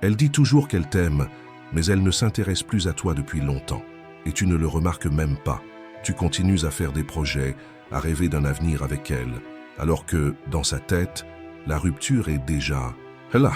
Elle dit toujours qu'elle t'aime, mais elle ne s'intéresse plus à toi depuis longtemps. Et tu ne le remarques même pas. Tu continues à faire des projets, à rêver d'un avenir avec elle, alors que, dans sa tête, la rupture est déjà là.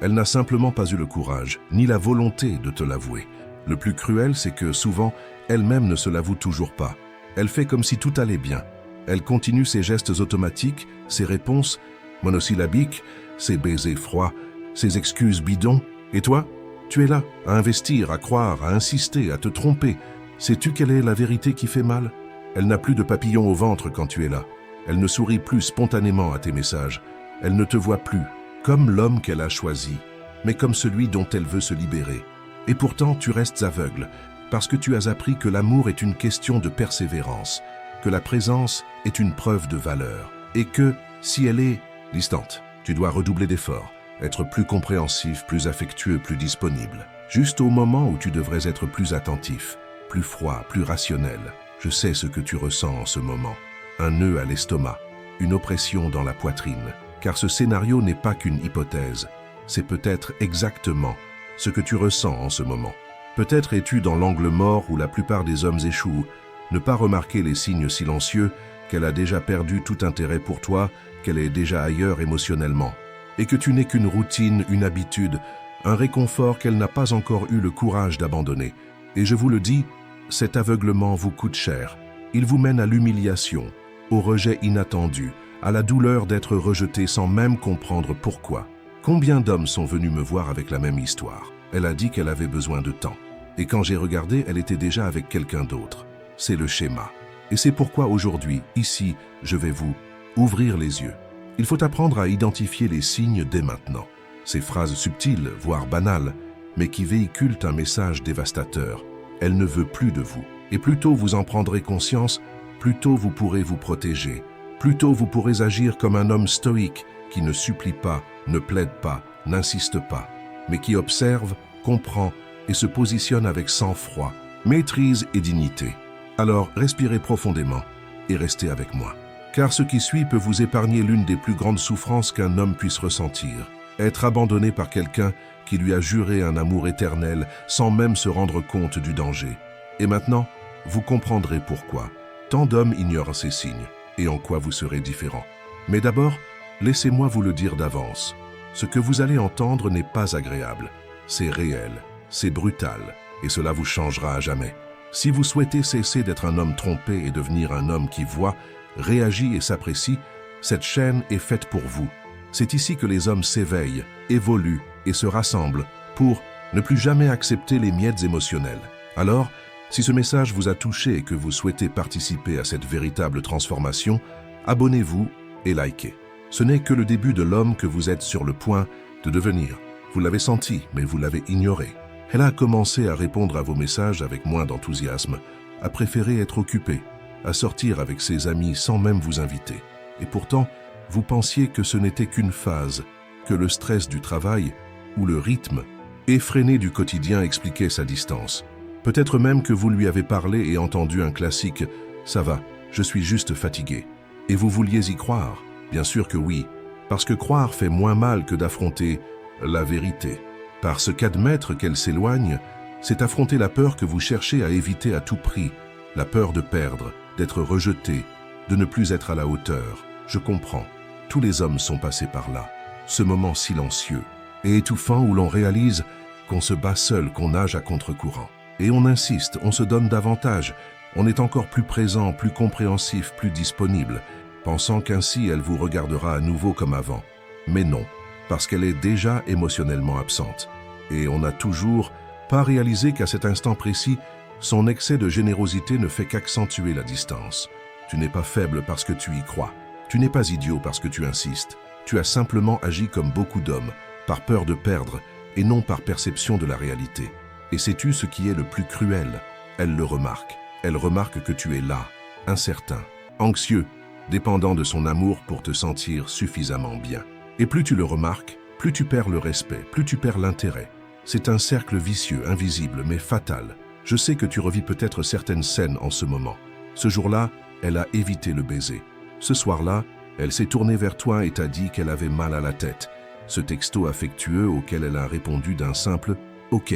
Elle n'a simplement pas eu le courage, ni la volonté de te l'avouer. Le plus cruel, c'est que souvent, elle-même ne se l'avoue toujours pas. Elle fait comme si tout allait bien. Elle continue ses gestes automatiques, ses réponses monosyllabiques, ses baisers froids, ses excuses bidons. Et toi, tu es là, à investir, à croire, à insister, à te tromper. Sais-tu quelle est la vérité qui fait mal? Elle n'a plus de papillons au ventre quand tu es là. Elle ne sourit plus spontanément à tes messages. Elle ne te voit plus comme l'homme qu'elle a choisi, mais comme celui dont elle veut se libérer. Et pourtant, tu restes aveugle, parce que tu as appris que l'amour est une question de persévérance, que la présence est une preuve de valeur, et que, si elle est distante, tu dois redoubler d'efforts, être plus compréhensif, plus affectueux, plus disponible. Juste au moment où tu devrais être plus attentif, plus froid, plus rationnel. Je sais ce que tu ressens en ce moment. Un nœud à l'estomac, une oppression dans la poitrine. Car ce scénario n'est pas qu'une hypothèse. C'est peut-être exactement ce que tu ressens en ce moment. Peut-être es-tu dans l'angle mort où la plupart des hommes échouent, ne pas remarquer les signes silencieux, qu'elle a déjà perdu tout intérêt pour toi, qu'elle est déjà ailleurs émotionnellement, et que tu n'es qu'une routine, une habitude, un réconfort qu'elle n'a pas encore eu le courage d'abandonner. Et je vous le dis, cet aveuglement vous coûte cher. Il vous mène à l'humiliation, au rejet inattendu, à la douleur d'être rejeté sans même comprendre pourquoi. Combien d'hommes sont venus me voir avec la même histoire? Elle a dit qu'elle avait besoin de temps. Et quand j'ai regardé, elle était déjà avec quelqu'un d'autre. C'est le schéma. Et c'est pourquoi aujourd'hui, ici, je vais vous ouvrir les yeux. Il faut apprendre à identifier les signes dès maintenant. Ces phrases subtiles, voire banales, mais qui véhiculent un message dévastateur. Elle ne veut plus de vous. Et plus tôt vous en prendrez conscience, plus tôt vous pourrez vous protéger. Plus tôt vous pourrez agir comme un homme stoïque qui ne supplie pas, ne plaide pas, n'insiste pas, mais qui observe, comprend et se positionne avec sang-froid, maîtrise et dignité. Alors respirez profondément et restez avec moi. Car ce qui suit peut vous épargner l'une des plus grandes souffrances qu'un homme puisse ressentir. Être abandonné par quelqu'un qui lui a juré un amour éternel sans même se rendre compte du danger. Et maintenant, vous comprendrez pourquoi. Tant d'hommes ignorent ces signes. Et en quoi vous serez différent. Mais d'abord, laissez-moi vous le dire d'avance. Ce que vous allez entendre n'est pas agréable. C'est réel, c'est brutal, et cela vous changera à jamais. Si vous souhaitez cesser d'être un homme trompé et devenir un homme qui voit, réagit et s'apprécie, cette chaîne est faite pour vous. C'est ici que les hommes s'éveillent, évoluent et se rassemblent pour ne plus jamais accepter les miettes émotionnelles. Alors, si ce message vous a touché et que vous souhaitez participer à cette véritable transformation, abonnez-vous et likez. Ce n'est que le début de l'homme que vous êtes sur le point de devenir. Vous l'avez senti, mais vous l'avez ignoré. Elle a commencé à répondre à vos messages avec moins d'enthousiasme, à préférer être occupée, à sortir avec ses amis sans même vous inviter. Et pourtant, vous pensiez que ce n'était qu'une phase, que le stress du travail ou le rythme effréné du quotidien expliquait sa distance. Peut-être même que vous lui avez parlé et entendu un classique « Ça va, je suis juste fatigué ». Et vous vouliez y croire? Bien sûr que oui, parce que croire fait moins mal que d'affronter la vérité. Parce qu'admettre qu'elle s'éloigne, c'est affronter la peur que vous cherchez à éviter à tout prix, la peur de perdre, d'être rejeté, de ne plus être à la hauteur. Je comprends, tous les hommes sont passés par là. Ce moment silencieux et étouffant où l'on réalise qu'on se bat seul, qu'on nage à contre-courant. Et on insiste, on se donne davantage, on est encore plus présent, plus compréhensif, plus disponible, pensant qu'ainsi elle vous regardera à nouveau comme avant. Mais non, parce qu'elle est déjà émotionnellement absente. Et on n'a toujours pas réalisé qu'à cet instant précis, son excès de générosité ne fait qu'accentuer la distance. Tu n'es pas faible parce que tu y crois. Tu n'es pas idiot parce que tu insistes. Tu as simplement agi comme beaucoup d'hommes, par peur de perdre et non par perception de la réalité. Et sais-tu ce qui est le plus cruel? Elle le remarque. Elle remarque que tu es là, incertain, anxieux, dépendant de son amour pour te sentir suffisamment bien. Et plus tu le remarques, plus tu perds le respect, plus tu perds l'intérêt. C'est un cercle vicieux, invisible, mais fatal. Je sais que tu revis peut-être certaines scènes en ce moment. Ce jour-là, elle a évité le baiser. Ce soir-là, elle s'est tournée vers toi et t'a dit qu'elle avait mal à la tête. Ce texto affectueux auquel elle a répondu d'un simple « Ok ».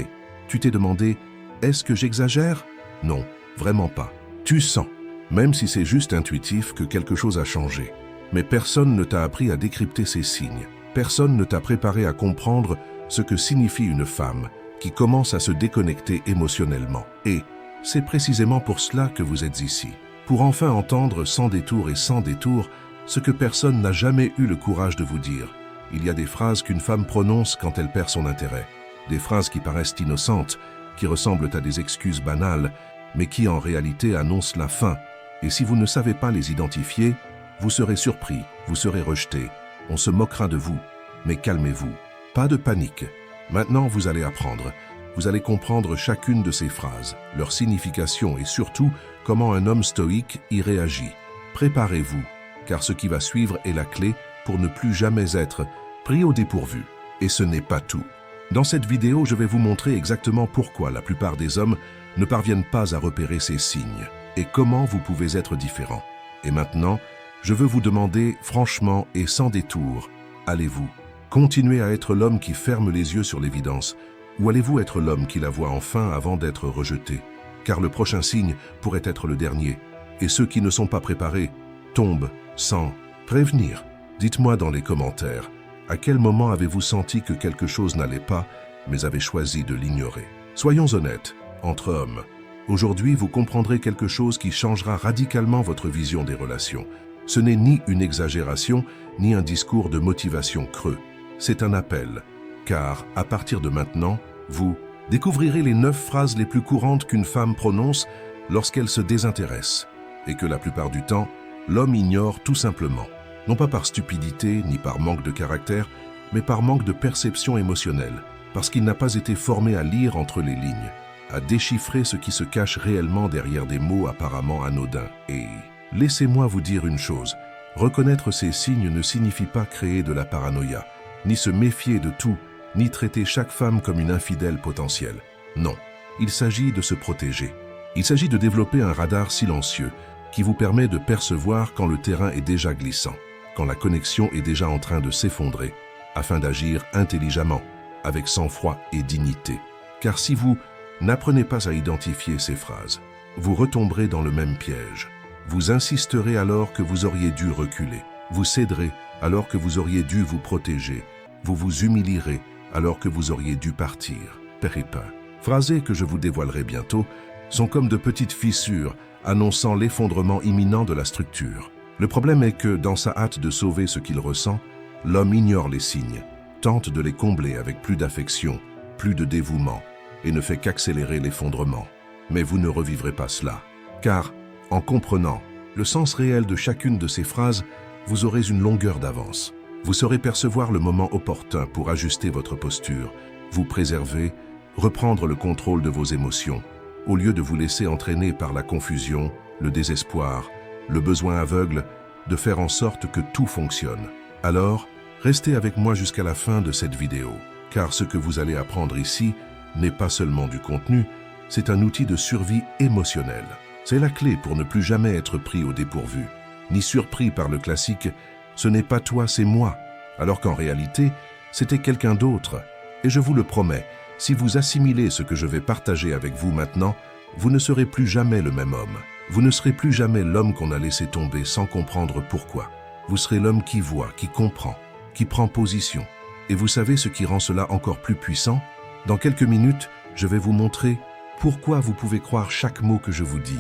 Tu t'es demandé « Est-ce que j'exagère » Non, vraiment pas. Tu sens, même si c'est juste intuitif, que quelque chose a changé. Mais personne ne t'a appris à décrypter ces signes. Personne ne t'a préparé à comprendre ce que signifie une femme qui commence à se déconnecter émotionnellement. Et c'est précisément pour cela que vous êtes ici. Pour enfin entendre sans détour et sans détour ce que personne n'a jamais eu le courage de vous dire. Il y a des phrases qu'une femme prononce quand elle perd son intérêt. Des phrases qui paraissent innocentes, qui ressemblent à des excuses banales, mais qui en réalité annoncent la fin. Et si vous ne savez pas les identifier, vous serez surpris, vous serez rejeté, on se moquera de vous. Mais calmez-vous, pas de panique. Maintenant, vous allez apprendre. Vous allez comprendre chacune de ces phrases, leur signification et surtout comment un homme stoïque y réagit. Préparez-vous, car ce qui va suivre est la clé pour ne plus jamais être pris au dépourvu. Et ce n'est pas tout. Dans cette vidéo, je vais vous montrer exactement pourquoi la plupart des hommes ne parviennent pas à repérer ces signes et comment vous pouvez être différent. Et maintenant, je veux vous demander franchement et sans détour, allez-vous continuer à être l'homme qui ferme les yeux sur l'évidence ou allez-vous être l'homme qui la voit enfin avant d'être rejeté? Car le prochain signe pourrait être le dernier et ceux qui ne sont pas préparés tombent sans prévenir. Dites-moi dans les commentaires, à quel moment avez-vous senti que quelque chose n'allait pas, mais avez choisi de l'ignorer? Soyons honnêtes, entre hommes, aujourd'hui vous comprendrez quelque chose qui changera radicalement votre vision des relations. Ce n'est ni une exagération, ni un discours de motivation creux. C'est un appel, car à partir de maintenant, vous découvrirez les 9 phrases les plus courantes qu'une femme prononce lorsqu'elle se désintéresse, et que la plupart du temps, l'homme ignore tout simplement. Non pas par stupidité ni par manque de caractère, mais par manque de perception émotionnelle, parce qu'il n'a pas été formé à lire entre les lignes, à déchiffrer ce qui se cache réellement derrière des mots apparemment anodins. Et laissez-moi vous dire une chose, reconnaître ces signes ne signifie pas créer de la paranoïa, ni se méfier de tout, ni traiter chaque femme comme une infidèle potentielle. Non, il s'agit de se protéger. Il s'agit de développer un radar silencieux qui vous permet de percevoir quand le terrain est déjà glissant, quand la connexion est déjà en train de s'effondrer, afin d'agir intelligemment, avec sang-froid et dignité. Car si vous n'apprenez pas à identifier ces phrases, vous retomberez dans le même piège. Vous insisterez alors que vous auriez dû reculer. Vous céderez alors que vous auriez dû vous protéger. Vous vous humilierez alors que vous auriez dû partir. Péripin. Phrasés que je vous dévoilerai bientôt sont comme de petites fissures annonçant l'effondrement imminent de la structure. Le problème est que, dans sa hâte de sauver ce qu'il ressent, l'homme ignore les signes, tente de les combler avec plus d'affection, plus de dévouement, et ne fait qu'accélérer l'effondrement. Mais vous ne revivrez pas cela, car, en comprenant le sens réel de chacune de ces phrases, vous aurez une longueur d'avance. Vous saurez percevoir le moment opportun pour ajuster votre posture, vous préserver, reprendre le contrôle de vos émotions, au lieu de vous laisser entraîner par la confusion, le désespoir, le besoin aveugle de faire en sorte que tout fonctionne. Alors, restez avec moi jusqu'à la fin de cette vidéo, car ce que vous allez apprendre ici n'est pas seulement du contenu, c'est un outil de survie émotionnelle. C'est la clé pour ne plus jamais être pris au dépourvu, ni surpris par le classique « ce n'est pas toi, c'est moi », alors qu'en réalité, c'était quelqu'un d'autre. Et je vous le promets, si vous assimilez ce que je vais partager avec vous maintenant, vous ne serez plus jamais le même homme. Vous ne serez plus jamais l'homme qu'on a laissé tomber sans comprendre pourquoi. Vous serez l'homme qui voit, qui comprend, qui prend position. Et vous savez ce qui rend cela encore plus puissant? Dans quelques minutes, je vais vous montrer pourquoi vous pouvez croire chaque mot que je vous dis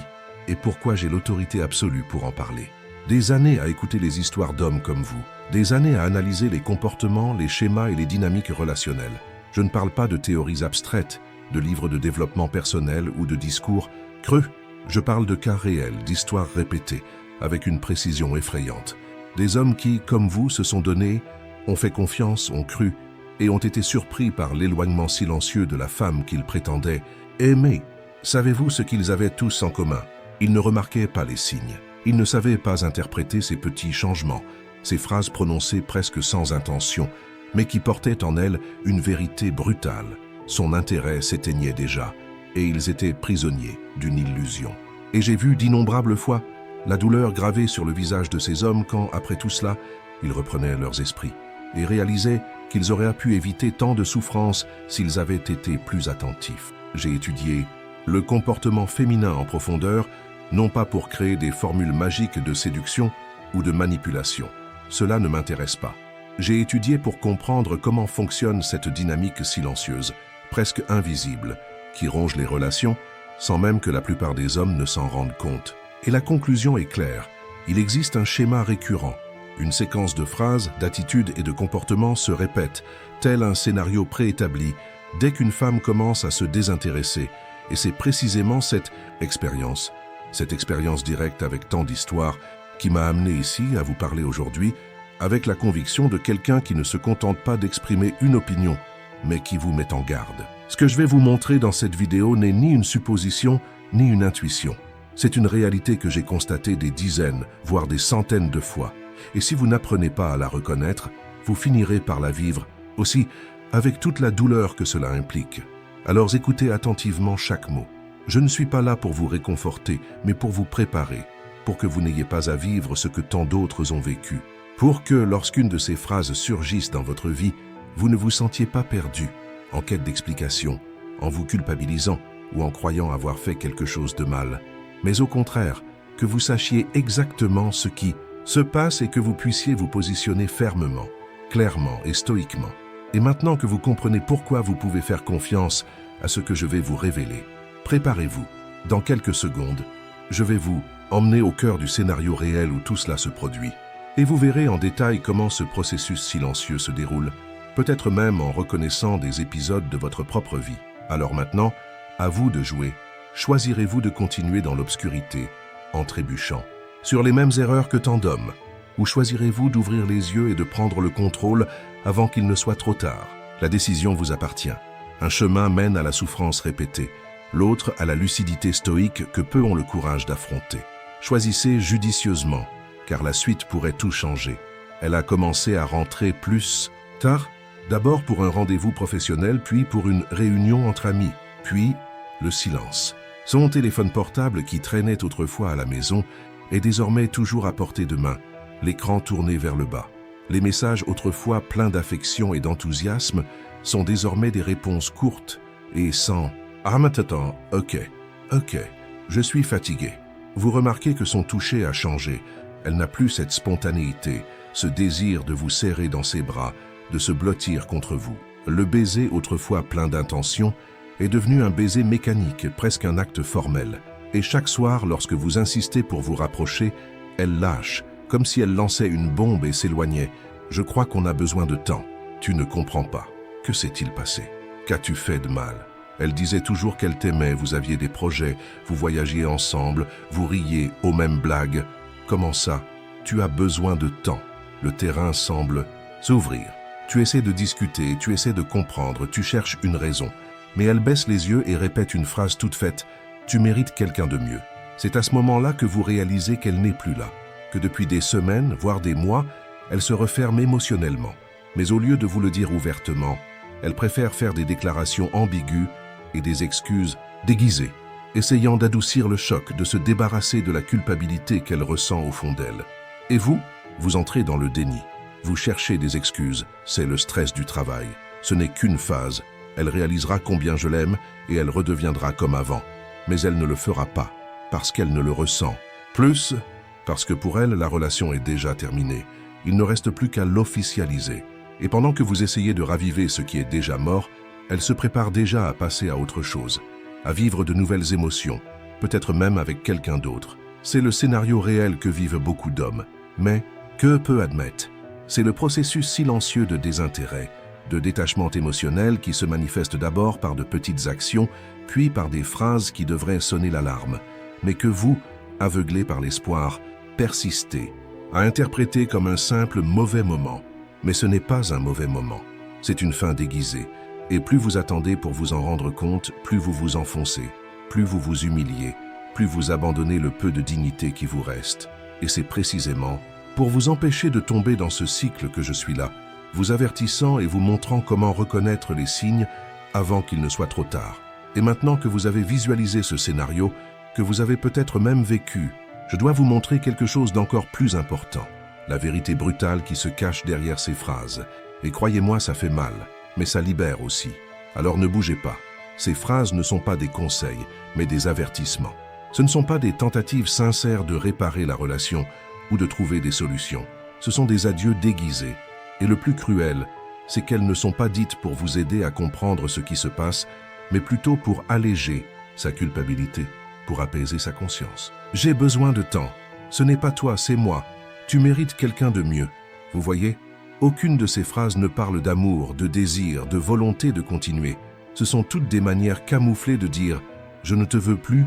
et pourquoi j'ai l'autorité absolue pour en parler. Des années à écouter les histoires d'hommes comme vous, des années à analyser les comportements, les schémas et les dynamiques relationnelles. Je ne parle pas de théories abstraites, de livres de développement personnel ou de discours creux. Je parle de cas réels, d'histoires répétées, avec une précision effrayante. Des hommes qui, comme vous, se sont donnés, ont fait confiance, ont cru, et ont été surpris par l'éloignement silencieux de la femme qu'ils prétendaient aimer. Savez-vous ce qu'ils avaient tous en commun? Ils ne remarquaient pas les signes. Ils ne savaient pas interpréter ces petits changements, ces phrases prononcées presque sans intention, mais qui portaient en elles une vérité brutale. Son intérêt s'éteignait déjà, et ils étaient prisonniers d'une illusion. Et j'ai vu d'innombrables fois la douleur gravée sur le visage de ces hommes quand, après tout cela, ils reprenaient leurs esprits et réalisaient qu'ils auraient pu éviter tant de souffrances s'ils avaient été plus attentifs. J'ai étudié le comportement féminin en profondeur, non pas pour créer des formules magiques de séduction ou de manipulation. Cela ne m'intéresse pas. J'ai étudié pour comprendre comment fonctionne cette dynamique silencieuse, presque invisible, qui ronge les relations, sans même que la plupart des hommes ne s'en rendent compte. Et la conclusion est claire. Il existe un schéma récurrent. Une séquence de phrases, d'attitudes et de comportements se répète, tel un scénario préétabli, dès qu'une femme commence à se désintéresser. Et c'est précisément cette expérience directe avec tant d'histoires, qui m'a amené ici à vous parler aujourd'hui, avec la conviction de quelqu'un qui ne se contente pas d'exprimer une opinion, mais qui vous met en garde. Ce que je vais vous montrer dans cette vidéo n'est ni une supposition, ni une intuition. C'est une réalité que j'ai constatée des dizaines, voire des centaines de fois. Et si vous n'apprenez pas à la reconnaître, vous finirez par la vivre, aussi avec toute la douleur que cela implique. Alors écoutez attentivement chaque mot. Je ne suis pas là pour vous réconforter, mais pour vous préparer, pour que vous n'ayez pas à vivre ce que tant d'autres ont vécu. Pour que, lorsqu'une de ces phrases surgisse dans votre vie, vous ne vous sentiez pas perdu, en quête d'explication, en vous culpabilisant ou en croyant avoir fait quelque chose de mal. Mais au contraire, que vous sachiez exactement ce qui se passe et que vous puissiez vous positionner fermement, clairement et stoïquement. Et maintenant que vous comprenez pourquoi vous pouvez faire confiance à ce que je vais vous révéler, préparez-vous. Dans quelques secondes, je vais vous emmener au cœur du scénario réel où tout cela se produit. Et vous verrez en détail comment ce processus silencieux se déroule, peut-être même en reconnaissant des épisodes de votre propre vie. Alors maintenant, à vous de jouer. Choisirez-vous de continuer dans l'obscurité, en trébuchant, sur les mêmes erreurs que tant d'hommes, ou choisirez-vous d'ouvrir les yeux et de prendre le contrôle avant qu'il ne soit trop tard? La décision vous appartient. Un chemin mène à la souffrance répétée, l'autre à la lucidité stoïque que peu ont le courage d'affronter. Choisissez judicieusement, car la suite pourrait tout changer. Elle a commencé à rentrer plus tard, d'abord pour un rendez-vous professionnel, puis pour une réunion entre amis, puis le silence. Son téléphone portable qui traînait autrefois à la maison est désormais toujours à portée de main, l'écran tourné vers le bas. Les messages autrefois pleins d'affection et d'enthousiasme sont désormais des réponses courtes et sans « Ah maintenant, ok, je suis fatigué ». Vous remarquez que son toucher a changé. Elle n'a plus cette spontanéité, ce désir de vous serrer dans ses bras, de se blottir contre vous. Le baiser, autrefois plein d'intention, est devenu un baiser mécanique, presque un acte formel. Et chaque soir, lorsque vous insistez pour vous rapprocher, elle lâche, comme si elle lançait une bombe et s'éloignait. Je crois qu'on a besoin de temps. Tu ne comprends pas. Que s'est-il passé? Qu'as-tu fait de mal? Elle disait toujours qu'elle t'aimait, vous aviez des projets, vous voyagiez ensemble, vous riez aux mêmes blagues. Comment ça? Tu as besoin de temps. Le terrain semble s'ouvrir. Tu essaies de discuter, tu essaies de comprendre, tu cherches une raison. Mais elle baisse les yeux et répète une phrase toute faite. Tu mérites quelqu'un de mieux. C'est à ce moment-là que vous réalisez qu'elle n'est plus là. Que depuis des semaines, voire des mois, elle se referme émotionnellement. Mais au lieu de vous le dire ouvertement, elle préfère faire des déclarations ambiguës et des excuses déguisées, essayant d'adoucir le choc, de se débarrasser de la culpabilité qu'elle ressent au fond d'elle. Et vous entrez dans le déni. Vous cherchez des excuses, c'est le stress du travail. Ce n'est qu'une phase. Elle réalisera combien je l'aime et elle redeviendra comme avant. Mais elle ne le fera pas, parce qu'elle ne le ressent. Plus, parce que pour elle, la relation est déjà terminée. Il ne reste plus qu'à l'officialiser. Et pendant que vous essayez de raviver ce qui est déjà mort, elle se prépare déjà à passer à autre chose, à vivre de nouvelles émotions, peut-être même avec quelqu'un d'autre. C'est le scénario réel que vivent beaucoup d'hommes. Mais, que peu admettent, c'est le processus silencieux de désintérêt, de détachement émotionnel qui se manifeste d'abord par de petites actions, puis par des phrases qui devraient sonner l'alarme, mais que vous, aveuglés par l'espoir, persistez à interpréter comme un simple mauvais moment. Mais ce n'est pas un mauvais moment, c'est une fin déguisée, et plus vous attendez pour vous en rendre compte, plus vous vous enfoncez, plus vous vous humiliez, plus vous abandonnez le peu de dignité qui vous reste. Et c'est précisément pour vous empêcher de tomber dans ce cycle que je suis là, vous avertissant et vous montrant comment reconnaître les signes avant qu'il ne soit trop tard. Et maintenant que vous avez visualisé ce scénario, que vous avez peut-être même vécu, je dois vous montrer quelque chose d'encore plus important, la vérité brutale qui se cache derrière ces phrases. Et croyez-moi, ça fait mal, mais ça libère aussi. Alors ne bougez pas. Ces phrases ne sont pas des conseils, mais des avertissements. Ce ne sont pas des tentatives sincères de réparer la relation ou de trouver des solutions. Ce sont des adieux déguisés. Et le plus cruel, c'est qu'elles ne sont pas dites pour vous aider à comprendre ce qui se passe, mais plutôt pour alléger sa culpabilité, pour apaiser sa conscience. J'ai besoin de temps. Ce n'est pas toi, c'est moi. Tu mérites quelqu'un de mieux. Vous voyez, aucune de ces phrases ne parle d'amour, de désir, de volonté de continuer. Ce sont toutes des manières camouflées de dire « je ne te veux plus,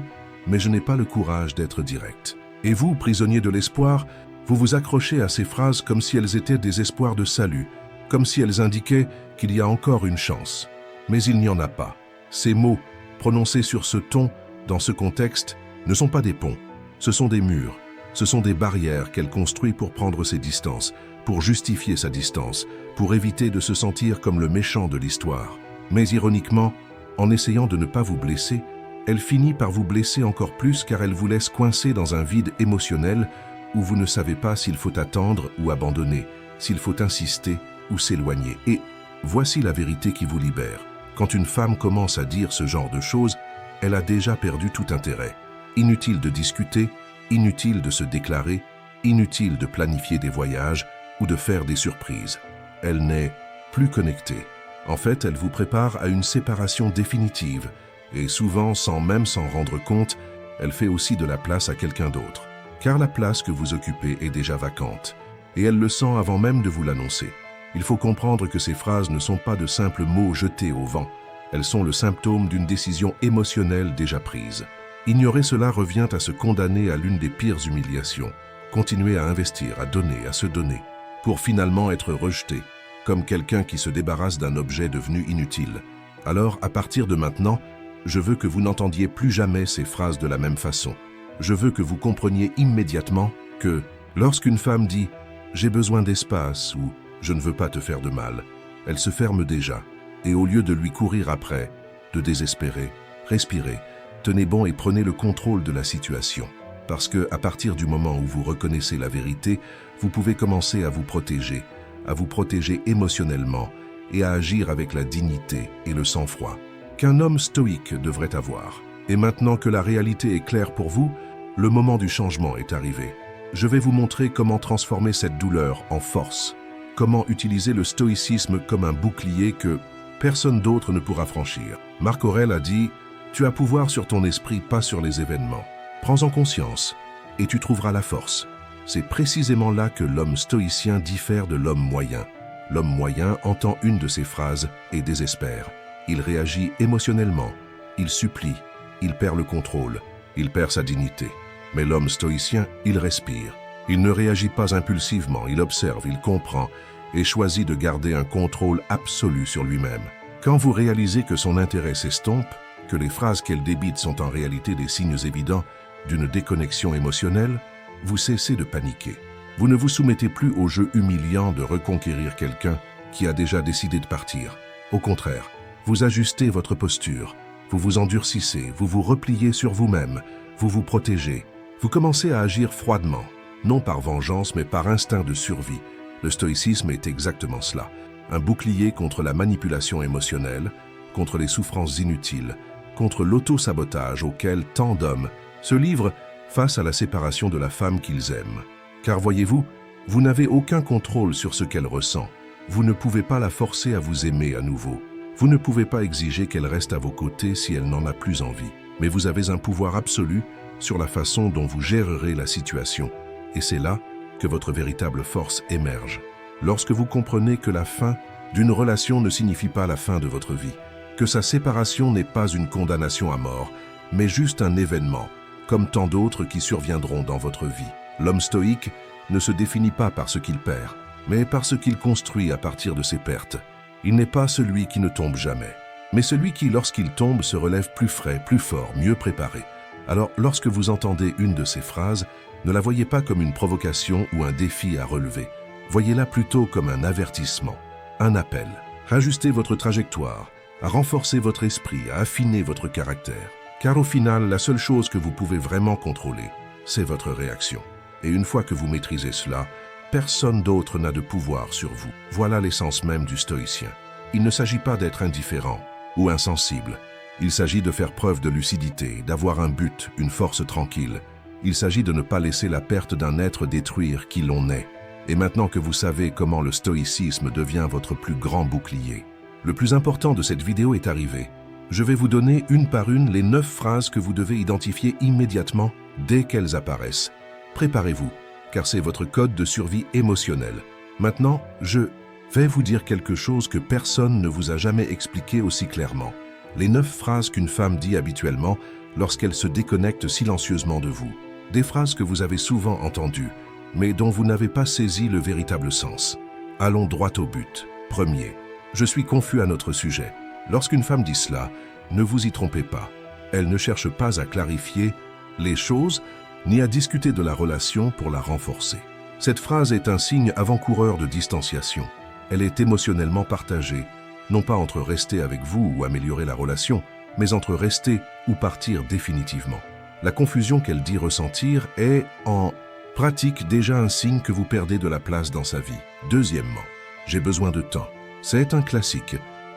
mais je n'ai pas le courage d'être direct ». Et vous, prisonniers de l'espoir, vous vous accrochez à ces phrases comme si elles étaient des espoirs de salut, comme si elles indiquaient qu'il y a encore une chance. Mais il n'y en a pas. Ces mots, prononcés sur ce ton, dans ce contexte, ne sont pas des ponts. Ce sont des murs. Ce sont des barrières qu'elle construit pour prendre ses distances, pour justifier sa distance, pour éviter de se sentir comme le méchant de l'histoire. Mais ironiquement, en essayant de ne pas vous blesser, elle finit par vous blesser encore plus car elle vous laisse coincé dans un vide émotionnel où vous ne savez pas s'il faut attendre ou abandonner, s'il faut insister ou s'éloigner. Et voici la vérité qui vous libère. Quand une femme commence à dire ce genre de choses, elle a déjà perdu tout intérêt. Inutile de discuter, inutile de se déclarer, inutile de planifier des voyages ou de faire des surprises. Elle n'est plus connectée. En fait, elle vous prépare à une séparation définitive et souvent, sans même s'en rendre compte, elle fait aussi de la place à quelqu'un d'autre. Car la place que vous occupez est déjà vacante et elle le sent avant même de vous l'annoncer. Il faut comprendre que ces phrases ne sont pas de simples mots jetés au vent. Elles sont le symptôme d'une décision émotionnelle déjà prise. Ignorer cela revient à se condamner à l'une des pires humiliations. Continuer à investir, à donner, à se donner, pour finalement être rejeté, comme quelqu'un qui se débarrasse d'un objet devenu inutile. Alors, à partir de maintenant, je veux que vous n'entendiez plus jamais ces phrases de la même façon. Je veux que vous compreniez immédiatement que, lorsqu'une femme dit « j'ai besoin d'espace » ou « je ne veux pas te faire de mal », elle se ferme déjà. Et au lieu de lui courir après, de désespérer, respirez, tenez bon et prenez le contrôle de la situation. Parce que, à partir du moment où vous reconnaissez la vérité, vous pouvez commencer à vous protéger émotionnellement et à agir avec la dignité et le sang-froid qu'un homme stoïque devrait avoir. Et maintenant que la réalité est claire pour vous, le moment du changement est arrivé. Je vais vous montrer comment transformer cette douleur en force, comment utiliser le stoïcisme comme un bouclier que personne d'autre ne pourra franchir. Marc Aurèle a dit « Tu as pouvoir sur ton esprit, pas sur les événements. Prends-en conscience et tu trouveras la force. » C'est précisément là que l'homme stoïcien diffère de l'homme moyen. L'homme moyen entend une de ces phrases et désespère. Il réagit émotionnellement, il supplie, il perd le contrôle, il perd sa dignité. Mais l'homme stoïcien, il respire. Il ne réagit pas impulsivement, il observe, il comprend et choisit de garder un contrôle absolu sur lui-même. Quand vous réalisez que son intérêt s'estompe, que les phrases qu'elle débite sont en réalité des signes évidents d'une déconnexion émotionnelle, vous cessez de paniquer. Vous ne vous soumettez plus au jeu humiliant de reconquérir quelqu'un qui a déjà décidé de partir. Au contraire, vous ajustez votre posture, vous vous endurcissez, vous vous repliez sur vous-même, vous vous protégez. Vous commencez à agir froidement, non par vengeance mais par instinct de survie. Le stoïcisme est exactement cela, un bouclier contre la manipulation émotionnelle, contre les souffrances inutiles, contre l'auto-sabotage auquel tant d'hommes se livrent face à la séparation de la femme qu'ils aiment. Car voyez-vous, vous n'avez aucun contrôle sur ce qu'elle ressent. Vous ne pouvez pas la forcer à vous aimer à nouveau. Vous ne pouvez pas exiger qu'elle reste à vos côtés si elle n'en a plus envie. Mais vous avez un pouvoir absolu sur la façon dont vous gérerez la situation. Et c'est là que votre véritable force émerge. Lorsque vous comprenez que la fin d'une relation ne signifie pas la fin de votre vie, que sa séparation n'est pas une condamnation à mort, mais juste un événement, comme tant d'autres qui surviendront dans votre vie. L'homme stoïque ne se définit pas par ce qu'il perd, mais par ce qu'il construit à partir de ses pertes. Il n'est pas celui qui ne tombe jamais, mais celui qui, lorsqu'il tombe, se relève plus frais, plus fort, mieux préparé. Alors, lorsque vous entendez une de ces phrases, ne la voyez pas comme une provocation ou un défi à relever. Voyez-la plutôt comme un avertissement, un appel. Ajustez votre trajectoire, à renforcer votre esprit, à affiner votre caractère. Car au final, la seule chose que vous pouvez vraiment contrôler, c'est votre réaction. Et une fois que vous maîtrisez cela, Personne d'autre n'a de pouvoir sur vous. Voilà l'essence même du stoïcien. Il ne s'agit pas d'être indifférent ou insensible. Il s'agit de faire preuve de lucidité, d'avoir un but, une force tranquille. Il s'agit de ne pas laisser la perte d'un être détruire qui l'on est. Et maintenant que vous savez comment le stoïcisme devient votre plus grand bouclier, le plus important de cette vidéo est arrivé. Je vais vous donner une par une les 9 phrases que vous devez identifier immédiatement dès qu'elles apparaissent. Préparez-vous, car c'est votre code de survie émotionnel. Maintenant, je vais vous dire quelque chose que personne ne vous a jamais expliqué aussi clairement. Les 9 phrases qu'une femme dit habituellement lorsqu'elle se déconnecte silencieusement de vous. Des phrases que vous avez souvent entendues, mais dont vous n'avez pas saisi le véritable sens. Allons droit au but. Premier, je suis confus à notre sujet. Lorsqu'une femme dit cela, ne vous y trompez pas. Elle ne cherche pas à clarifier les choses, ni à discuter de la relation pour la renforcer. Cette phrase est un signe avant-coureur de distanciation. Elle est émotionnellement partagée, non pas entre rester avec vous ou améliorer la relation, mais entre rester ou partir définitivement. La confusion qu'elle dit ressentir est, en pratique, déjà un signe que vous perdez de la place dans sa vie. Deuxièmement, j'ai besoin de temps. C'est un classique.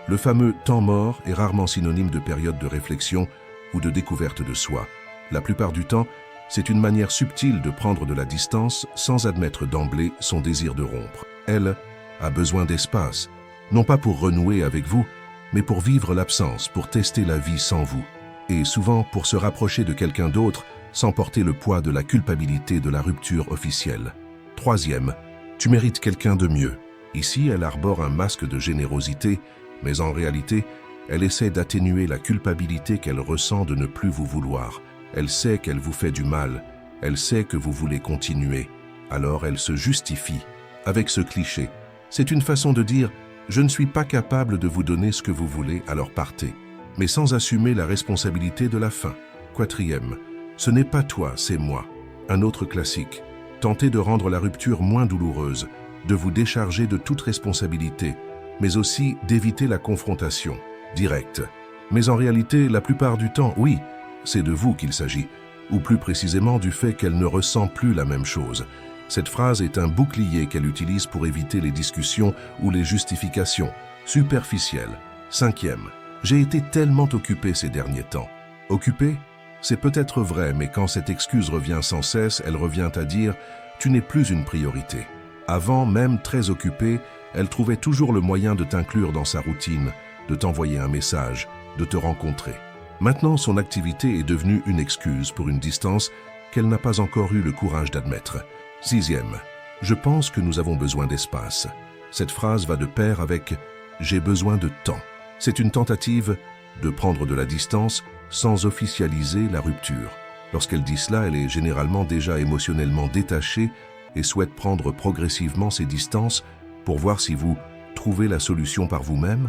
Le fameux temps mort est rarement synonyme de période de réflexion ou de découverte de soi. La plupart du temps, c'est une manière subtile de prendre de la distance sans admettre d'emblée son désir de rompre. Elle a besoin d'espace, non pas pour renouer avec vous, mais pour vivre l'absence, pour tester la vie sans vous, et souvent pour se rapprocher de quelqu'un d'autre sans porter le poids de la culpabilité de la rupture officielle. Troisième, tu mérites quelqu'un de mieux. Ici, elle arbore un masque de générosité, mais en réalité, elle essaie d'atténuer la culpabilité qu'elle ressent de ne plus vous vouloir. Elle sait qu'elle vous fait du mal, elle sait que vous voulez continuer, alors elle se justifie avec ce cliché. C'est une façon de dire « je ne suis pas capable de vous donner ce que vous voulez, alors partez », mais sans assumer la responsabilité de la fin. Quatrième, ce n'est pas toi, c'est moi. Un autre classique, tenter de rendre la rupture moins douloureuse, de vous décharger de toute responsabilité, mais aussi d'éviter la confrontation directe. Mais en réalité, la plupart du temps, oui, c'est de vous qu'il s'agit, ou plus précisément du fait qu'elle ne ressent plus la même chose. Cette phrase est un bouclier qu'elle utilise pour éviter les discussions ou les justifications superficielles. Cinquième, j'ai été tellement occupé ces derniers temps. Occupé? C'est peut-être vrai, mais quand cette excuse revient sans cesse, elle revient à dire « tu n'es plus une priorité ». Avant, même très occupée, elle trouvait toujours le moyen de t'inclure dans sa routine, de t'envoyer un message, de te rencontrer. Maintenant, son activité est devenue une excuse pour une distance qu'elle n'a pas encore eu le courage d'admettre. Sixième, je pense que nous avons besoin d'espace. Cette phrase va de pair avec « j'ai besoin de temps ». C'est une tentative de prendre de la distance sans officialiser la rupture. Lorsqu'elle dit cela, elle est généralement déjà émotionnellement détachée et souhaite prendre progressivement ses distances pour voir si vous trouvez la solution par vous-même.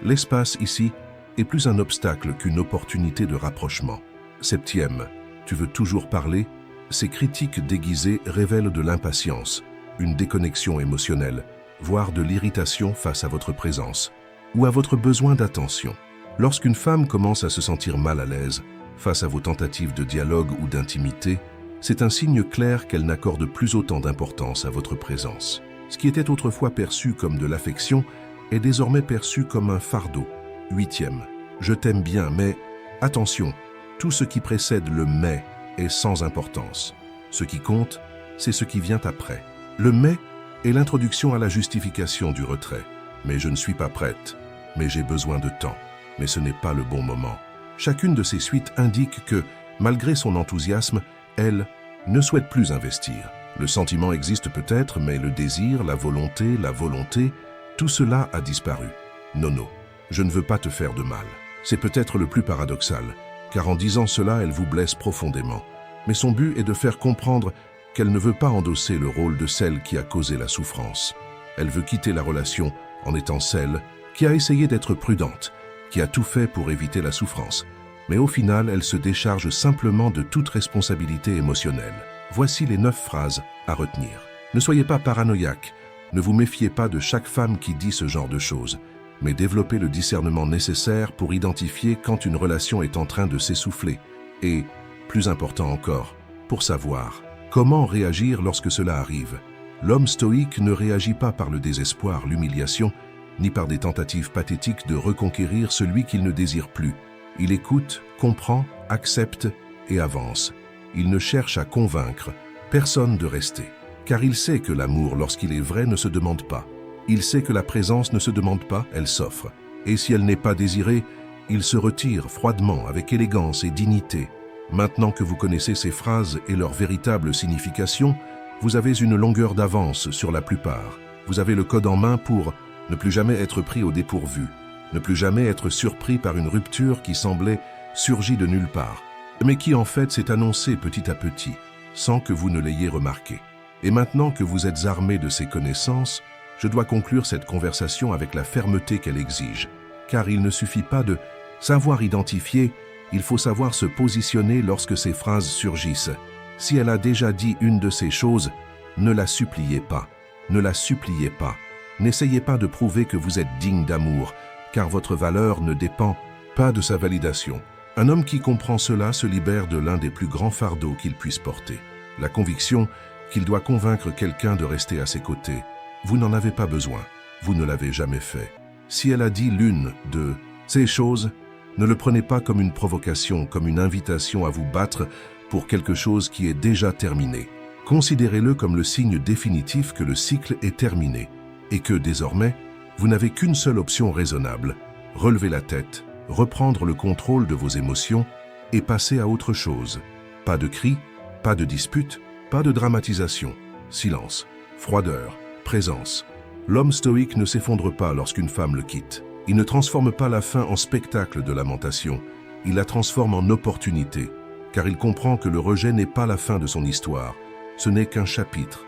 L'espace ici est plus un obstacle qu'une opportunité de rapprochement. Septième, tu veux toujours parler? Ces critiques déguisées révèlent de l'impatience, une déconnexion émotionnelle, voire de l'irritation face à votre présence ou à votre besoin d'attention. Lorsqu'une femme commence à se sentir mal à l'aise face à vos tentatives de dialogue ou d'intimité, c'est un signe clair qu'elle n'accorde plus autant d'importance à votre présence. Ce qui était autrefois perçu comme de l'affection est désormais perçu comme un fardeau. Huitième, je t'aime bien, mais attention, tout ce qui précède le « mais » est sans importance. Ce qui compte, c'est ce qui vient après. Le « mais » est l'introduction à la justification du retrait. Mais je ne suis pas prête, mais j'ai besoin de temps, mais ce n'est pas le bon moment. Chacune de ces suites indique que, malgré son enthousiasme, elle ne souhaite plus investir. Le sentiment existe peut-être, mais le désir, la volonté, tout cela a disparu. Nono, je ne veux pas te faire de mal. C'est peut-être le plus paradoxal, car en disant cela, elle vous blesse profondément. Mais son but est de faire comprendre qu'elle ne veut pas endosser le rôle de celle qui a causé la souffrance. Elle veut quitter la relation en étant celle qui a essayé d'être prudente, qui a tout fait pour éviter la souffrance. Mais au final, elle se décharge simplement de toute responsabilité émotionnelle. Voici les 9 phrases à retenir. Ne soyez pas paranoïaque, ne vous méfiez pas de chaque femme qui dit ce genre de choses, mais développez le discernement nécessaire pour identifier quand une relation est en train de s'essouffler et, plus important encore, pour savoir comment réagir lorsque cela arrive. L'homme stoïque ne réagit pas par le désespoir, l'humiliation, ni par des tentatives pathétiques de reconquérir celui qu'il ne désire plus. Il écoute, comprend, accepte et avance. Il ne cherche à convaincre personne de rester, car il sait que l'amour, lorsqu'il est vrai, ne se demande pas. Il sait que la présence ne se demande pas, elle s'offre. Et si elle n'est pas désirée, il se retire froidement, avec élégance et dignité. Maintenant que vous connaissez ces phrases et leur véritable signification, vous avez une longueur d'avance sur la plupart. Vous avez le code en main pour ne plus jamais être pris au dépourvu, ne plus jamais être surpris par une rupture qui semblait surgie de nulle part, mais qui en fait s'est annoncée petit à petit, sans que vous ne l'ayez remarqué. Et maintenant que vous êtes armé de ces connaissances, je dois conclure cette conversation avec la fermeté qu'elle exige, car il ne suffit pas de savoir identifier, il faut savoir se positionner lorsque ces phrases surgissent. Si elle a déjà dit une de ces choses, ne la suppliez pas, ne la suppliez pas. N'essayez pas de prouver que vous êtes digne d'amour, car votre valeur ne dépend pas de sa validation. Un homme qui comprend cela se libère de l'un des plus grands fardeaux qu'il puisse porter, la conviction qu'il doit convaincre quelqu'un de rester à ses côtés. Vous n'en avez pas besoin, vous ne l'avez jamais fait. Si elle a dit l'une de ces choses, ne le prenez pas comme une provocation, comme une invitation à vous battre pour quelque chose qui est déjà terminé. Considérez-le comme le signe définitif que le cycle est terminé et que, désormais, vous n'avez qu'une seule option raisonnable, relever la tête, reprendre le contrôle de vos émotions et passer à autre chose. Pas de cris, pas de disputes, pas de dramatisation, silence, froideur, présence. L'homme stoïque ne s'effondre pas lorsqu'une femme le quitte. Il ne transforme pas la fin en spectacle de lamentation, il la transforme en opportunité, car il comprend que le rejet n'est pas la fin de son histoire, ce n'est qu'un chapitre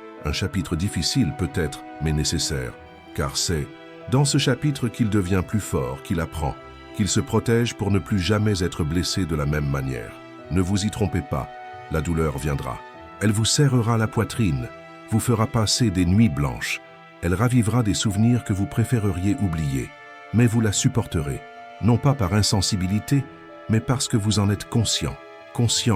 difficile peut-être, mais nécessaire, car c'est dans ce chapitre qu'il devient plus fort, qu'il apprend, qu'il se protège pour ne plus jamais être blessé de la même manière. Ne vous y trompez pas, la douleur viendra. Elle vous serrera la poitrine, vous fera passer des nuits blanches, elle ravivera des souvenirs que vous préféreriez oublier, mais vous la supporterez, non pas par insensibilité, mais parce que vous en êtes conscient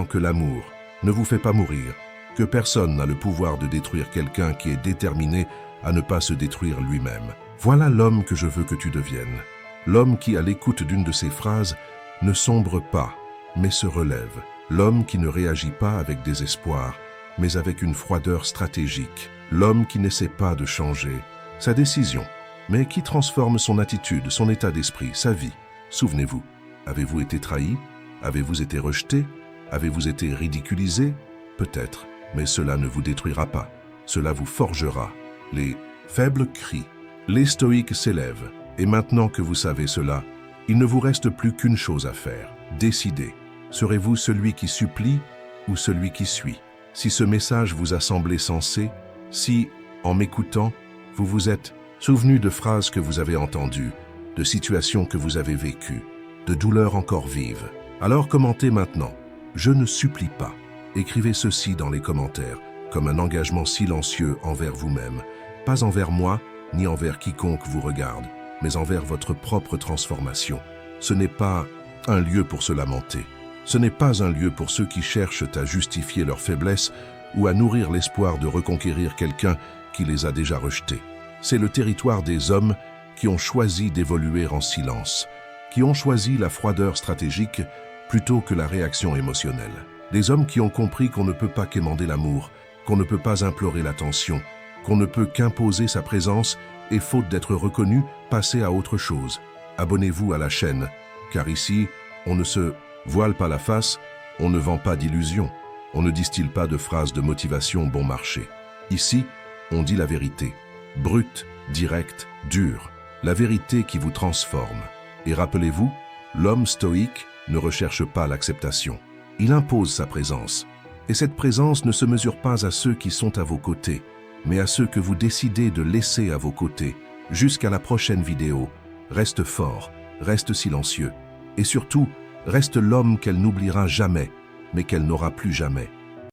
que l'amour ne vous fait pas mourir, que personne n'a le pouvoir de détruire quelqu'un qui est déterminé à ne pas se détruire lui-même. Voilà l'homme que je veux que tu deviennes. L'homme qui, à l'écoute d'une de ces phrases, ne sombre pas, mais se relève. L'homme qui ne réagit pas avec désespoir, mais avec une froideur stratégique. L'homme qui n'essaie pas de changer sa décision, mais qui transforme son attitude, son état d'esprit, sa vie. Souvenez-vous, avez-vous été trahi? Avez-vous été rejeté? Avez-vous été ridiculisé? Peut-être, mais cela ne vous détruira pas. Cela vous forgera. Les faibles crient. Les stoïques s'élèvent. Et maintenant que vous savez cela, il ne vous reste plus qu'une chose à faire. Décidez. Serez-vous celui qui supplie ou celui qui suit? Si ce message vous a semblé sensé, si, en m'écoutant, vous vous êtes souvenu de phrases que vous avez entendues, de situations que vous avez vécues, de douleurs encore vives, alors commentez maintenant. Je ne supplie pas. Écrivez ceci dans les commentaires, comme un engagement silencieux envers vous-même, pas envers moi, ni envers quiconque vous regarde, mais envers votre propre transformation. Ce n'est pas un lieu pour se lamenter. Ce n'est pas un lieu pour ceux qui cherchent à justifier leur faiblesse ou à nourrir l'espoir de reconquérir quelqu'un qui les a déjà rejetés. C'est le territoire des hommes qui ont choisi d'évoluer en silence, qui ont choisi la froideur stratégique plutôt que la réaction émotionnelle. Des hommes qui ont compris qu'on ne peut pas quémander l'amour, qu'on ne peut pas implorer l'attention, qu'on ne peut qu'imposer sa présence et, faute d'être reconnu, passer à autre chose. Abonnez-vous à la chaîne, car ici, on ne se voile pas la face, on ne vend pas d'illusions, on ne distille pas de phrases de motivation bon marché. Ici, on dit la vérité, brute, directe, dure, la vérité qui vous transforme. Et rappelez-vous, l'homme stoïque ne recherche pas l'acceptation. Il impose sa présence. Et cette présence ne se mesure pas à ceux qui sont à vos côtés, mais à ceux que vous décidez de laisser à vos côtés. Jusqu'à la prochaine vidéo, reste fort, reste silencieux. Et surtout, reste l'homme qu'elle n'oubliera jamais, mais qu'elle n'aura plus jamais.